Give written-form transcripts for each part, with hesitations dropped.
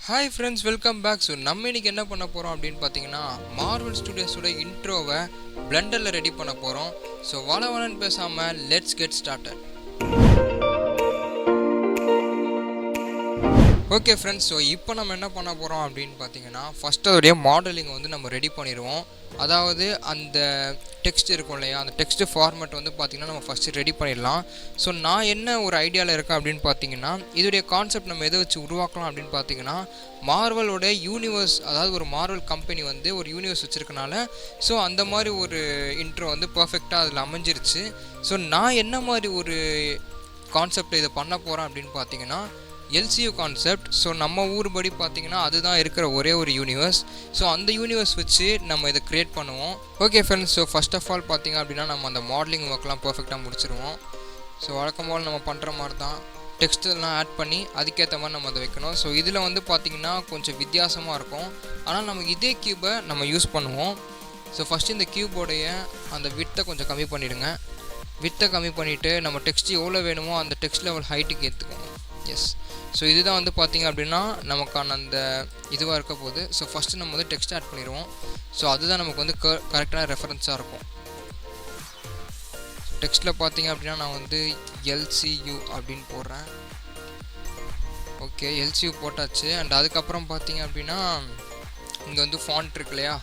Hi friends, welcome back. So நம்ம இன்னைக்கு என்ன பண்ண போகிறோம் அப்படின்னு பார்த்தீங்கன்னா, மார்வல் ஸ்டுடியோஸோட இன்ட்ரோவை பிளெண்டரில் ரெடி பண்ண போகிறோம். ஸோ வளவலன்னு பேசாமல் let's get started. Okay friends, so இப்போ நம்ம என்ன பண்ண போகிறோம் அப்படின்னு பார்த்தீங்கன்னா, ஃபஸ்ட்டு அதோடைய மாடலிங் வந்து நம்ம ரெடி பண்ணிடுவோம். அதாவது அந்த டெக்ஸ்ட் இருக்கும் இல்லையா, அந்த டெக்ஸ்ட் ஃபார்மேட் வந்து பார்த்திங்கன்னா நம்ம ஃபஸ்ட்டு ரெடி பண்ணிடலாம். ஸோ நான் என்ன ஒரு ஐடியாவில் இருக்கேன் அப்படின்னு பார்த்தீங்கன்னா, இதோடைய கான்செப்ட் நம்ம எதை வச்சு உருவாக்கலாம் அப்படின்னு பார்த்தீங்கன்னா, மார்வலோட யூனிவர்ஸ், அதாவது ஒரு மார்வல் கம்பெனி வந்து ஒரு யூனிவர்ஸ் வச்சுருக்கனால ஸோ அந்த மாதிரி ஒரு இன்ட்ரோ வந்து பர்ஃபெக்டாக அதில் அமைஞ்சிருச்சு. ஸோ நான் என்ன மாதிரி ஒரு கான்செப்ட் இதை பண்ண போகிறேன் அப்படின்னு பார்த்தீங்கன்னா, எல்சியூ கான்செப்ட். ஸோ நம்ம ஊர் படி பார்த்திங்கன்னா அதுதான் இருக்கிற ஒரே ஒரு யூனிவர்ஸ். ஸோ அந்த யூனிவர்ஸ் வச்சு நம்ம இதை க்ரியேட் பண்ணுவோம். Okay friends, so first of all பார்த்திங்க அப்படின்னா நம்ம அந்த மாடலிங் ஒர்க்லாம் பர்ஃபெக்டாக முடிச்சிருவோம். ஸோ வழக்கம் போல் நம்ம பண்ணுற மாதிரி தான் டெக்ஸ்ட்டெல்லாம் ஆட் பண்ணி அதுக்கேற்ற மாதிரி நம்ம அதை வைக்கணும். ஸோ இதில் வந்து பார்த்திங்கன்னா கொஞ்சம் வித்தியாசமாக இருக்கும், ஆனால் நம்ம இதே க்யூபை நம்ம யூஸ் பண்ணுவோம். ஸோ ஃபஸ்ட்டு இந்த க்யூபோடைய அந்த வித்தை கொஞ்சம் கம்மி பண்ணிவிடுங்க. வித்தை கம்மி பண்ணிவிட்டு நம்ம டெக்ஸ்ட் எவ்வளோ வேணுமோ அந்த டெக்ஸ்ட் லெவல் ஹைட்டுக்கு ஏற்றுக்கோங்க. எஸ், ஸோ இதுதான் வந்து பார்த்திங்க அப்படின்னா நமக்கான அந்த இதுவாக இருக்க போகுது. ஸோ ஃபஸ்ட்டு நம்ம வந்து டெக்ஸ்ட் ஆட் பண்ணிடுவோம். ஸோ அதுதான் நமக்கு வந்து கரெக்டான ரெஃபரன்ஸாக இருக்கும். டெக்ஸ்ட்டில் பார்த்திங்க அப்படின்னா நான் வந்து எல்சியூ அப்படின்னு போடுறேன். ஓகே, எல்சியூ போட்டாச்சு. அண்ட் அதுக்கப்புறம் பார்த்திங்க அப்படின்னா இங்கே வந்து ஃபாண்ட் இருக்கு இல்லையா,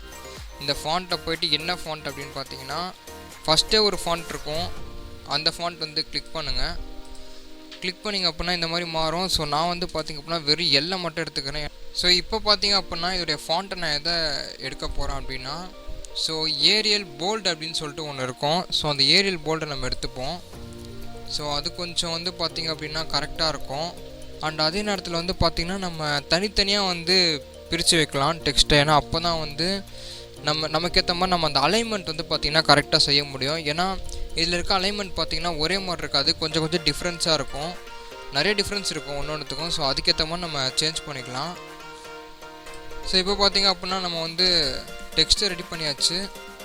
இந்த ஃபாண்ட்டில் போய்ட்டு என்ன ஃபாண்ட் அப்படின்னு பார்த்தீங்கன்னா, ஃபஸ்ட்டே ஒரு ஃபாண்ட் இருக்கும், அந்த ஃபாண்ட் வந்து கிளிக் பண்ணுங்கள். கிளிக் பண்ணிங்க அப்படின்னா இந்த மாதிரி மாறும். ஸோ நான் வந்து பார்த்திங்க அப்படின்னா வெறும் எல்லை மட்டும் எடுத்துக்கிறேன். ஸோ இப்போ பார்த்திங்க அப்படின்னா இதோடைய ஃபாண்ட்டை நான் எதை எடுக்க போகிறேன் அப்படின்னா, ஸோ ஏரியல் போல்டு அப்படின்னு சொல்லிட்டு ஒன்று இருக்கும். ஸோ அந்த ஏரியல் போல்டை நம்ம எடுத்துப்போம். ஸோ அது கொஞ்சம் வந்து பார்த்திங்க அப்படின்னா கரெக்டாக இருக்கும். அண்ட் அதே நேரத்தில் வந்து பார்த்திங்கன்னா நம்ம தனித்தனியாக வந்து பிரித்து வைக்கலாம் டெக்ஸ்ட்டை. ஏன்னா அப்போ தான் வந்து நமக்கேற்ற மாதிரி நம்ம அந்த அலைன்மெண்ட் வந்து பார்த்திங்கன்னா கரெக்டாக செய்ய முடியும். ஏன்னா இதில் இருக்க அலைன்மெண்ட் பார்த்திங்கன்னா ஒரே மாதிரி இருக்காது, கொஞ்சம் டிஃப்ரென்ஸாக இருக்கும், நிறைய டிஃப்ரென்ஸ் இருக்கும் ஒன்றொன்றுத்துக்கும். ஸோ அதுக்கேற்ற மாதிரி நம்ம சேஞ்ச் பண்ணிக்கலாம். ஸோ இப்போ பார்த்திங்க அப்படின்னா நம்ம வந்து டெக்ஸ்ட்டை ரெடி பண்ணியாச்சு.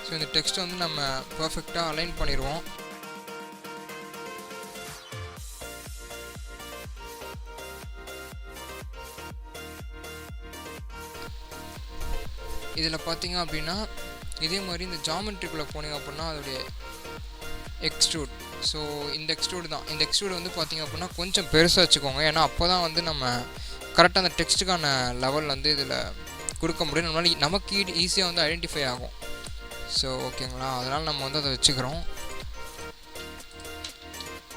ஸோ இந்த டெக்ஸ்ட்டை வந்து நம்ம பர்ஃபெக்டாக அலைன் பண்ணிடுவோம். இதில் பார்த்திங்க அப்படின்னா இதே மாதிரி இந்த ஜாமெட்ரிக்குள்ளே போனீங்க அப்படின்னா அதோடைய எக்ஸ்ட்ரூட். ஸோ இந்த எக்ஸ்ட்ரூட் தான், இந்த எக்ஸ்ட்ரூட் வந்து பார்த்திங்க அப்படின்னா கொஞ்சம் பெருசாக வச்சுக்கோங்க. ஏன்னா அப்போ தான் வந்து நம்ம கரெக்டாக அந்த டெக்ஸ்ட்டுக்கான லெவல் வந்து இதில் கொடுக்க முடியும், நம்மளால் நமக்கு ஈஸியாக வந்து ஐடென்டிஃபை ஆகும். ஸோ ஓகேங்களா, அதனால் நம்ம வந்து அதை வச்சுக்கிறோம்.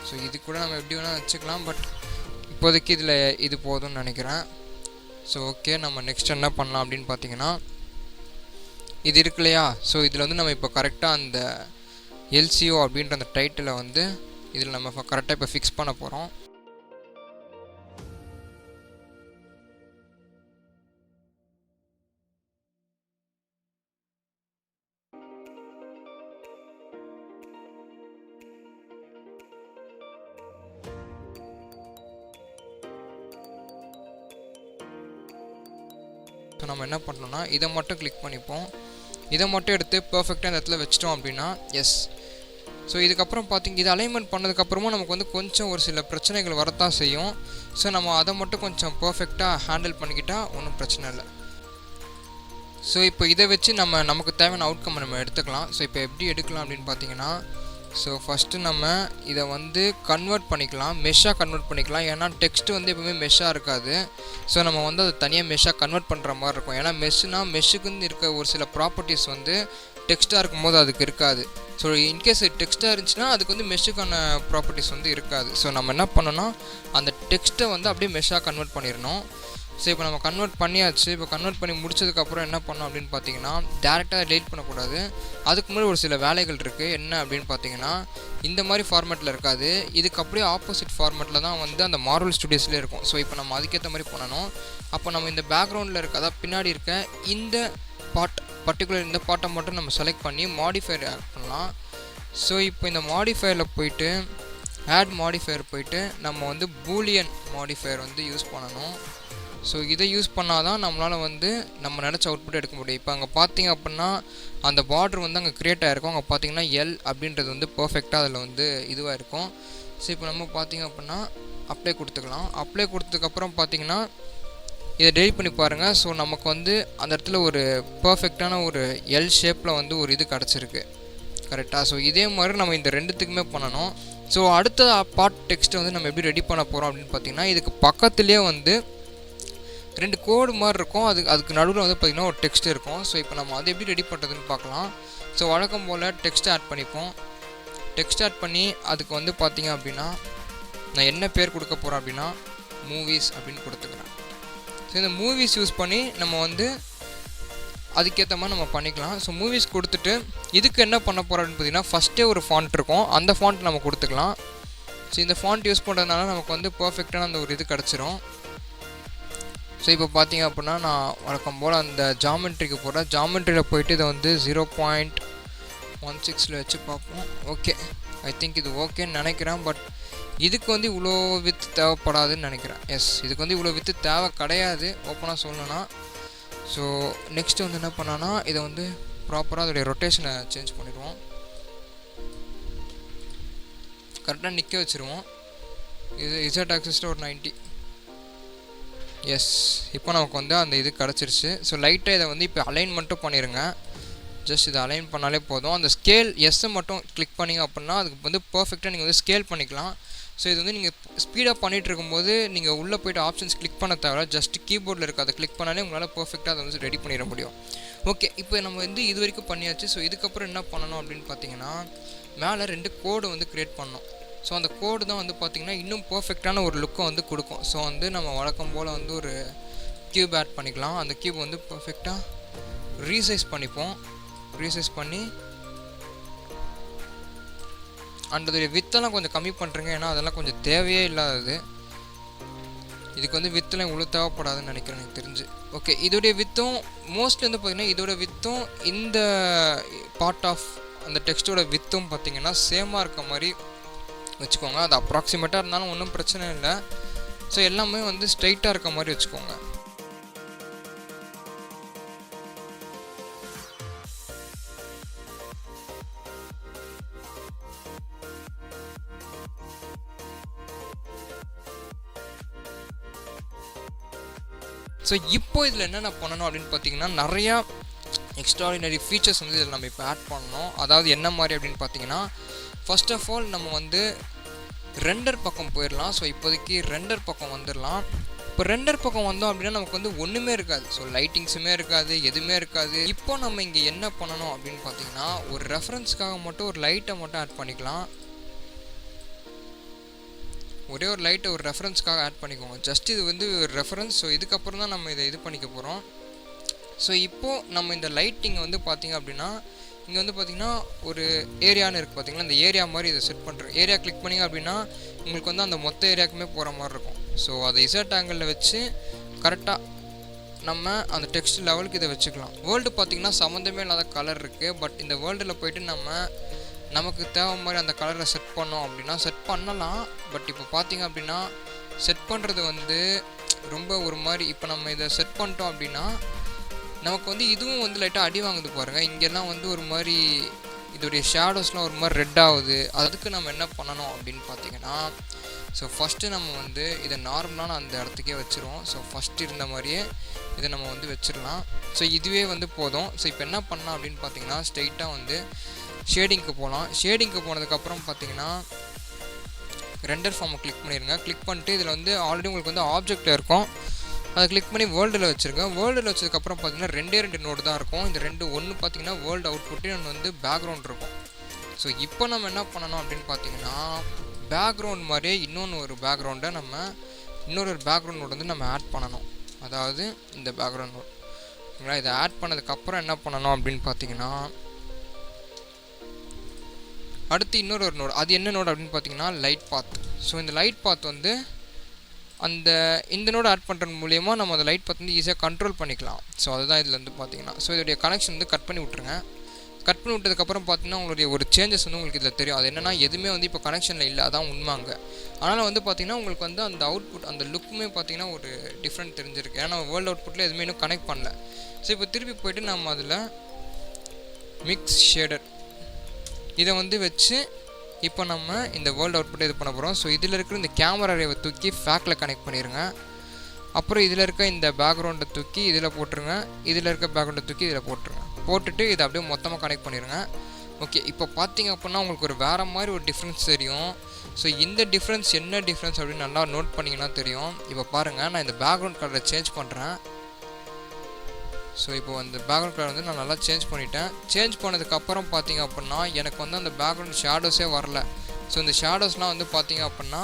ஸோ இது கூட நம்ம எப்படி வேணால் வச்சுக்கலாம், பட் இப்போதைக்கு இதில் இது போதும்னு நினைக்கிறேன். ஸோ ஓகே, நம்ம நெக்ஸ்ட் என்ன பண்ணலாம் அப்படின்னு பார்த்தீங்கன்னா, இது இருக்கு இல்லையா, ஸோ இதில் வந்து நம்ம இப்போ கரெக்டாக அந்த எல்சிஓ அப்படின்ற அந்த டைட்டிலை வந்து இதில் நம்ம கரெக்டாக இப்போ ஃபிக்ஸ் பண்ண போகிறோம். ஸோ நம்ம என்ன பண்ணோம்னா இதை மட்டும் கிளிக் பண்ணிப்போம். இதை மட்டும் எடுத்து பர்ஃபெக்டாக இந்த இடத்துல வச்சிட்டோம் அப்படின்னா எஸ். ஸோ இதுக்கப்புறம் பார்த்திங்க, இது அலைன்மெண்ட் பண்ணதுக்கப்புறமும் நமக்கு வந்து கொஞ்சம் ஒரு சில பிரச்சனைகள் வரத்தான் செய்யும். ஸோ நம்ம அதை மட்டும் கொஞ்சம் பர்ஃபெக்டாக ஹேண்டில் பண்ணிக்கிட்டால் ஒன்றும் பிரச்சனை இல்லை. ஸோ இப்போ இதை வச்சு நமக்கு தேவையான அவுட்கம் நம்ம எடுத்துக்கலாம். ஸோ இப்போ எப்படி எடுக்கலாம் அப்படின்னு பார்த்தீங்கன்னா, ஸோ ஃபஸ்ட்டு நம்ம இதை வந்து கன்வெர்ட் பண்ணிக்கலாம், மெஷ்ஷாக கன்வெர்ட் பண்ணிக்கலாம். ஏன்னா டெக்ஸ்ட் வந்து எப்பவுமே மெஷ்ஷாக இருக்காது. ஸோ நம்ம வந்து அதை தனியாக மெஷ்ஷாக கன்வெர்ட் பண்ணுற மாதிரி இருக்கும். ஏன்னா மெஷ்ஷுக்குன்னு இருக்க ஒரு சில ப்ராப்பர்ட்டிஸ் வந்து டெக்ஸ்ட்டாக இருக்கும்போது அதுக்கு இருக்காது. ஸோ இன்கேஸ் டெக்ஸ்ட்டாக இருந்துச்சுன்னா அதுக்கு வந்து மெஷ்ஷுக்கான ப்ராப்பர்ட்டிஸ் வந்து இருக்காது. ஸோ நம்ம என்ன பண்ணோன்னா அந்த டெக்ஸ்ட்டை வந்து அப்படியே மெஷ்ஷாக கன்வெர்ட் பண்ணிடணும். ஸோ இப்போ நம்ம கன்வெர்ட் பண்ணியாச்சு. இப்போ கன்வெர்ட் பண்ணி முடிச்சதுக்கப்புறம் என்ன பண்ணோம் அப்படின்னு பார்த்தீங்கன்னா, டேரெக்டாக டெலிட் பண்ணக்கூடாது. அதுக்கு முன்னாடி ஒரு சில வேலைகள் இருக்குது. என்ன அப்படின்னு பார்த்தீங்கன்னா, இந்த மாதிரி ஃபார்மேட்டில் இருக்காது, இதுக்கு அப்படியே ஆப்போசிட் ஃபார்மேட்டில் தான் வந்து அந்த மார்வல் ஸ்டுடியோஸ்லேயே இருக்கும். ஸோ இப்போ நம்ம அதுக்கேற்ற மாதிரி பண்ணணும். அப்போ நம்ம இந்த பேக்ரவுண்டில் இருக்க, அதாவது பின்னாடி இருக்க இந்த பர்டிகுலர் இந்த பாட்டை மட்டும் நம்ம செலக்ட் பண்ணி மாடிஃபையர் ஆட் பண்ணலாம். ஸோ இப்போ இந்த மாடிஃபையரில் போயிட்டு ஆட் மாடிஃபையர் போயிட்டு நம்ம வந்து பூலியன் மாடிஃபையர் வந்து யூஸ் பண்ணணும். ஸோ இதை யூஸ் பண்ணால் தான் நம்மளால் வந்து நம்ம நினச்ச அவுட்புட் எடுக்க முடியும். இப்போ அங்கே பார்த்திங்க அப்படின்னா அந்த பார்டர் வந்து அங்கே க்ரியேட் ஆகிருக்கும். அங்கே பார்த்திங்கன்னா எல் அப்படின்றது வந்து பர்ஃபெக்டாக அதில் வந்து இதுவாக இருக்கும். ஸோ இப்போ நம்ம பார்த்திங்க அப்படின்னா அப்ளை கொடுத்துக்கலாம். அப்ளை கொடுத்ததுக்கப்புறம் பார்த்திங்கன்னா இதை டெலிட் பண்ணி பாருங்கள். ஸோ நமக்கு வந்து அந்த இடத்துல ஒரு பர்ஃபெக்டான ஒரு எல் ஷேப்பில் வந்து ஒரு இது கிடச்சிருக்கு. கரெக்டாக? ஸோ இதே மாதிரி நம்ம இந்த ரெண்டுத்துக்குமே பண்ணணும். ஸோ அடுத்த பார்ட் டெக்ஸ்ட்டை வந்து நம்ம எப்படி ரெடி பண்ண போகிறோம் அப்படின்னு பார்த்தீங்கன்னா, இதுக்கு பக்கத்துலேயே வந்து 2 கோடு மாதிரி இருக்கும். அதுக்கு நடுவில் வந்து பார்த்திங்கன்னா ஒரு டெக்ஸ்ட் இருக்கும். ஸோ இப்போ நம்ம அதை எப்படி ரெடி பண்ணுறதுன்னு பார்க்கலாம். ஸோ வழக்கம் போல் டெக்ஸ்ட் ஆட் பண்ணிப்போம். டெக்ஸ்ட் ஆட் பண்ணி அதுக்கு வந்து பார்த்திங்க அப்படின்னா நான் என்ன பேர் கொடுக்க போகிறேன் அப்படின்னா மூவிஸ் அப்படின்னு கொடுத்துக்கிறேன். ஸோ இந்த மூவிஸ் யூஸ் பண்ணி நம்ம வந்து அதுக்கேற்ற மாதிரி நம்ம பண்ணிக்கலாம். ஸோ மூவிஸ் கொடுத்துட்டு இதுக்கு என்ன பண்ண போகிறோம் அப்படின்னு பார்த்தீங்கன்னா, ஃபஸ்ட்டே ஒரு ஃபாண்ட் இருக்கும், அந்த ஃபாண்ட் நம்ம கொடுத்துக்கலாம். ஸோ இந்த ஃபாண்ட் யூஸ் பண்ணுறதுனால நமக்கு வந்து பர்ஃபெக்டான அந்த ஒரு இது கிடச்சிரும். ஸோ இப்போ பார்த்தீங்க அப்படின்னா நான் வழக்கம் போல் அந்த ஜாமெண்ட்ரிக்கு போகிறேன். ஜாமெண்ட்ரியில் போயிட்டு இதை வந்து 0.16 வச்சு பார்ப்போம். ஓகே, ஐ திங்க் இது ஓகேன்னு நினைக்கிறேன். பட் இதுக்கு வந்து இவ்வளோ வித்து தேவைப்படாதுன்னு நினைக்கிறேன். எஸ், இதுக்கு வந்து இவ்வளோ வித்து தேவை கிடையாது ஓப்பனாக சொல்லணும்னா. ஸோ நெக்ஸ்ட் வந்து என்ன பண்ணான்னா இதை வந்து ப்ராப்பராக அதோடைய ரொட்டேஷனை சேஞ்ச் பண்ணிடுவோம். கரெக்டாக நிற்க வச்சுருவோம். இது இசட் ஆக்சிஸில் ஒரு 90. எஸ், இப்போ நமக்கு வந்து அந்த இது கிடச்சிருச்சு. ஸோ லைட்டாக இதை வந்து இப்போ அலைன் மட்டும் பண்ணிடுங்க. ஜஸ்ட் இதை அலைன் பண்ணாலே போதும். அந்த ஸ்கேல் எஸ்ஸை மட்டும் கிளிக் பண்ணிங்க அப்படின்னா அதுக்கு வந்து பர்ஃபெக்டாக நீங்கள் வந்து ஸ்கேல் பண்ணிக்கலாம். ஸோ இது வந்து நீங்கள் ஸ்பீடாக பண்ணிகிட்டு இருக்கும்போது நீங்கள் உள்ளே போய்ட்டு ஆப்ஷன்ஸ் கிளிக் பண்ண தேவை. ஜஸ்ட் கீபோர்டில் இருக்க அதை கிளிக் பண்ணாலே உங்களால் பர்ஃபெக்டாக அதை வந்து ரெடி பண்ணிட முடியும். ஓகே, இப்போ நம்ம வந்து இது வரைக்கும் பண்ணியாச்சு. ஸோ இதுக்கப்புறம் என்ன பண்ணணும் அப்படின்னு பார்த்தீங்கன்னா, மேலே 2 கோடு வந்து க்ரியேட் பண்ணணும். ஸோ அந்த கோடு தான் வந்து பார்த்திங்கன்னா இன்னும் பர்ஃபெக்டான ஒரு லுக்கை வந்து கொடுக்கும். ஸோ வந்து நம்ம வழக்கம் போல் வந்து ஒரு க்யூப் ஆட் பண்ணிக்கலாம். அந்த க்யூப் வந்து பர்ஃபெக்டாக ரீசைஸ் பண்ணிப்போம். ரீசைஸ் பண்ணி அந்ததுடைய வித்தெல்லாம் கொஞ்சம் கம்மி பண்ணுறேங்க, ஏன்னா அதெல்லாம் கொஞ்சம் தேவையே இல்லாதது. இதுக்கு வந்து வித்தெல்லாம் இவ்வளோ தேவைப்படாதுன்னு நினைக்கிறேன் எனக்கு தெரிஞ்சு. ஓகே, இதோடைய வித்தும் மோஸ்ட்லி வந்து பார்த்திங்கன்னா இதோட வித்தும் இந்த பார்ட் ஆஃப் அந்த டெக்ஸ்ட்டோட வித்தும் பார்த்திங்கன்னா சேமாக இருக்க மாதிரி வச்சுக்கோங்க. அது அப்ராக்சிமேட்டாக இருந்தாலும் ஒன்றும் பிரச்சனை இல்லை. ஸோ எல்லாமே வந்து ஸ்ட்ரைட்டாக இருக்க மாதிரி வச்சுக்கோங்க. ஸோ இப்போ இதில் என்னென்ன பண்ணணும் அப்படின்னு பார்த்தீங்கன்னா, நிறையா எக்ஸ்ட்ராடினரி ஃபீச்சர்ஸ் வந்து இதில் நம்ம இப்போ ஆட் பண்ணணும். அதாவது என்ன மாதிரி அப்படின்னு பார்த்தீங்கன்னா, ஃபர்ஸ்ட் ஆஃப் ஆல் நம்ம வந்து ரெண்டர் பக்கம் போயிடலாம். ஸோ இப்போதைக்கு ரெண்டர் பக்கம் வந்துடலாம். இப்போ ரெண்டர் பக்கம் வந்தோம் அப்படின்னா நமக்கு வந்து ஒன்றுமே இருக்காது. ஸோ லைட்டிங்ஸுமே இருக்காது, எதுவுமே இருக்காது. இப்போ நம்ம இங்கே என்ன பண்ணணும் அப்படின்னு பார்த்தீங்கன்னா, ஒரு ரெஃபரன்ஸ்க்காக மட்டும் ஒரு லைட்டை மட்டும் ஆட் பண்ணிக்கலாம். ஒரே ஒரு லைட்டை ஒரு ரெஃபரன்ஸ்க்காக ஆட் பண்ணிக்கோங்க. ஜஸ்ட் இது வந்து ஒரு ரெஃபரன்ஸ். ஸோ இதுக்கப்புறம் தான் நம்ம இதை இது பண்ணிக்க போகிறோம். ஸோ இப்போது நம்ம இந்த லைட்டிங் வந்து பார்த்திங்க அப்படின்னா, இங்கே வந்து பார்த்திங்கன்னா ஒரு ஏரியான்னு இருக்குது பார்த்திங்களா, இந்த ஏரியா மாதிரி இதை செட் பண்ணுறேன். ஏரியா கிளிக் பண்ணிங்க அப்படின்னா உங்களுக்கு வந்து அந்த மொத்த ஏரியாவுக்குமே போகிற மாதிரி இருக்கும். ஸோ அதை இசட் ஆங்கிளில் வச்சு கரெக்டாக நம்ம அந்த டெக்ஸ்ட் லெவலுக்கு இதை வச்சுக்கலாம். வேர்ல்டு பார்த்திங்கன்னா சம்மந்தமே இல்லாத கலர் இருக்குது. பட் இந்த வேர்ல்டில் போய்ட்டு நமக்கு தேவை மாதிரி அந்த கலரை செட் பண்ணோம் அப்படின்னா செட் பண்ணலாம். பட் இப்போ பார்த்திங்க அப்படின்னா செட் பண்ணுறது வந்து ரொம்ப ஒரு மாதிரி, இப்போ நம்ம இதை செட் பண்ணிட்டோம் அப்படின்னா நமக்கு வந்து இதுவும் வந்து லைட்டாக அடி வாங்குது பாருங்கள். இங்கெல்லாம் வந்து ஒரு மாதிரி இதோடைய ஷேடோஸ்லாம் ஒரு மாதிரி ரெட் ஆகுது. அதுக்கு நம்ம என்ன பண்ணணும் அப்படின்னு பார்த்தீங்கன்னா, ஸோ ஃபஸ்ட்டு நம்ம வந்து இதை நார்மலான அந்த இடத்துக்கே வச்சுருவோம். ஸோ ஃபஸ்ட்டு இருந்த மாதிரியே இதை நம்ம வந்து வச்சிடலாம். ஸோ இதுவே வந்து போதும். ஸோ இப்போ என்ன பண்ணலாம் அப்படின்னு பார்த்தீங்கன்னா, ஸ்ட்ரெயிட்டாக வந்து ஷேடிங்க்கு போகலாம். ஷேடிங்க்கு போனதுக்கப்புறம் பார்த்தீங்கன்னா ரெண்டர் ஃபார்மை கிளிக் பண்ணிடுங்க. கிளிக் பண்ணிட்டு இதில் வந்து ஆல்ரெடி உங்களுக்கு வந்து ஆப்ஜெக்டில் இருக்கும், அதை கிளிக் பண்ணி வேர்ல்டில் வச்சுருங்க. வேர்ல்டில் வச்சதுக்கப்புறம் பார்த்தீங்கன்னா 2 நோடு தான் இருக்கும். இந்த ஒன்று பார்த்தீங்கன்னா வேர்ல்டு அவுட்புட்டு, ஒன்று வந்து பேக்ரவுண்ட் இருக்கும். ஸோ இப்போ நம்ம என்ன பண்ணணும் அப்படின்னு பார்த்தீங்கன்னா, பேக்ரவுண்ட் மாதிரியே இன்னொன்று ஒரு பேக்ரவுண்டை இன்னொரு பேக்ரவுண்ட் நோடு வந்து நம்ம ஆட் பண்ணணும். அதாவது இந்த பேக்ரவுண்ட் நோட் ஓகேங்களா. இதை ஆட் பண்ணதுக்கப்புறம் என்ன பண்ணணும் அப்படின்னு பார்த்தீங்கன்னா, அடுத்து இன்னொரு நோடு. அது என்ன நோடு அப்படின்னு பார்த்தீங்கன்னா லைட் பாத். ஸோ இந்த லைட் பாத் வந்து இந்த நோடு ஆட் பண்ணுறது மூலிமா நம்ம அந்த லைட் பாத் வந்து ஈஸியாக கண்ட்ரோல் பண்ணிக்கலாம். ஸோ அதுதான் இதில் வந்து பார்த்தீங்கன்னா, ஸோ இதோடைய கனெக்ஷன் வந்து கட் பண்ணி விட்ருங்க. கட் பண்ணி விட்டதுக்கப்புறம் பார்த்தீங்கன்னா உங்களுடைய ஒரு சேஞ்சஸ் வந்து உங்களுக்கு இதில் தெரியும். அது என்னென்னா எதுவுமே வந்து இப்போ கனெக்ஷனில் இல்லை, அதான் உண்மைங்க. அதனால் வந்து பார்த்திங்கன்னா உங்களுக்கு வந்து அந்த அவுட்புட் அந்த லுக்குமே பார்த்திங்கன்னா ஒரு டிஃப்ரெண்ட் தெரிஞ்சிருக்கு. ஏன்னா நம்ம வேர்ல்டு அவுட்புட்டில் எதுவுமே இன்னும் கனெக்ட் பண்ணல. ஸோ இப்போ திருப்பி போய்ட்டு நம்ம அதில் மிக்ஸ் ஷேடர் இதை வந்து வச்சு இப்போ நம்ம இந்த வேர்ல்டு அவுட்புட்டை இது பண்ண போகிறோம். ஸோ இதில் இருக்கிற இந்த கேமரா ரேவை தூக்கி ஃபேக்கில் கனெக்ட் பண்ணிடுங்க. அப்புறம் இதில் இருக்க இந்த பேக்ரவுண்டை தூக்கி இதில் போட்டுருங்க, இதில் இருக்க பேக்ரவுண்டை தூக்கி இதில் போட்டுருங்க. போட்டுட்டு இதை அப்படியே மொத்தமாக கனெக்ட் பண்ணிடுங்க. ஓகே, இப்போ பார்த்தீங்க அப்படின்னா உங்களுக்கு ஒரு வேறு மாதிரி ஒரு டிஃப்ரென்ஸ் தெரியும். ஸோ இந்த டிஃப்ரென்ஸ் என்ன டிஃப்ரென்ஸ் அப்படின்னு நல்லா நோட் பண்ணிங்கன்னா தெரியும். இப்போ பாருங்கள், நான் இந்த பேக்ரவுண்ட் கலரை சேஞ்ச் பண்ணுறேன். ஸோ இப்போ அந்த பேக்ரவுண்ட் கலர் வந்து நான் நல்லா சேஞ்ச் பண்ணிட்டேன். சேஞ்ச் பண்ணதுக்கப்புறம் பார்த்தீங்க அப்படின்னா எனக்கு வந்து அந்த பேக்ரவுண்ட் ஷேடோஸே வரல. ஸோ இந்த ஷேடோஸ்லாம் வந்து பார்த்தீங்க அப்படின்னா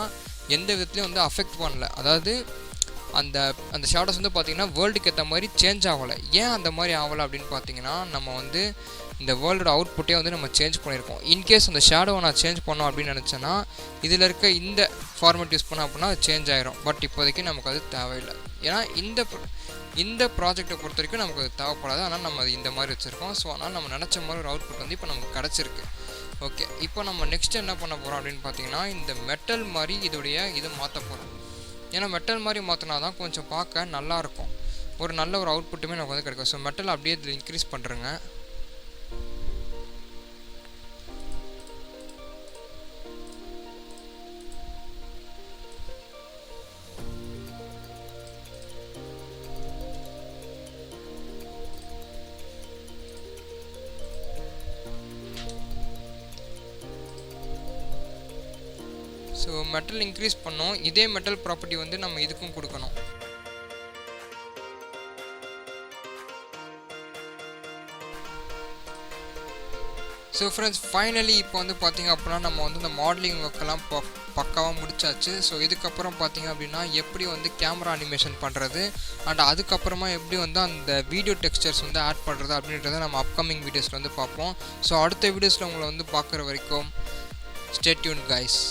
எந்த விதத்துலையும் வந்து அஃபெக்ட் பண்ணல. அதாவது அந்த ஷேடோஸ் வந்து பார்த்திங்கன்னா வேர்ல்டுக்கு ஏற்ற மாதிரி சேஞ்ச் ஆகலை. ஏன் அந்த மாதிரி ஆகலை அப்படின்னு பார்த்தீங்கன்னா நம்ம வந்து இந்த வேர்ல்டோட அவுட்புட்டே வந்து நம்ம சேஞ்ச் பண்ணியிருக்கோம். இன்கேஸ் அந்த ஷேடோவை நான் சேஞ்ச் பண்ணோம் அப்படின்னு நினச்சேன்னா இதில் இருக்க இந்த ஃபார்மேட் யூஸ் பண்ணோம் அப்படின்னா அது சேஞ்ச் ஆகிரும். பட் இப்போதைக்கு நமக்கு அது தேவையில்லை. ஏன்னா இந்த ப்ராஜெக்டை பொறுத்த வரைக்கும் நமக்கு அது தேவைப்படாது. ஆனால் நம்ம அது இந்த மாதிரி வச்சுருக்கோம். ஸோ அதனால் நம்ம நினச்ச மாதிரி ஒரு அவுட்புட் வந்து இப்போ நமக்கு கிடச்சிருக்கு. ஓகே, இப்போ நம்ம நெக்ஸ்ட் என்ன பண்ண போகிறோம் அப்படின்னு பார்த்தீங்கன்னா இந்த மெட்டல் மாதிரி இதை மாற்ற போகிறோம். ஏன்னா மெட்டல் மாதிரி மாற்றினா தான் கொஞ்சம் பார்க்க நல்லாயிருக்கும், ஒரு நல்ல ஒரு அவுட்புட்டுமே நமக்கு வந்து கிடைக்கும். ஸோ மெட்டல் அப்படியே இதில் இன்க்ரீஸ் பண்ணுறேங்க. ஸோ மெட்டல் இன்க்ரீஸ் பண்ணோம். இதே மெட்டல் ப்ராப்பர்ட்டி வந்து நம்ம இதுக்கும் கொடுக்கணும். ஸோ ஃப்ரெண்ட்ஸ், ஃபைனலி இப்போ வந்து பார்த்திங்க அப்படின்னா நம்ம வந்து இந்த மாடலிங் ஒர்க்கெல்லாம் பக்காவாக முடிச்சாச்சு. ஸோ இதுக்கப்புறம் பார்த்திங்க அப்படின்னா எப்படி வந்து கேமரா அனிமேஷன் பண்ணுறது அண்ட் அதுக்கப்புறமா எப்படி வந்து அந்த வீடியோ டெக்ஸ்சர்ஸ் வந்து ஆட் பண்ணுறது அப்படின்றத நம்ம அப்கமிங் வீடியோஸில் வந்து பார்ப்போம். ஸோ அடுத்த வீடியோஸில் உங்களை வந்து பார்க்குற வரைக்கும் ஸ்டே டியூன்ட் கைஸ்.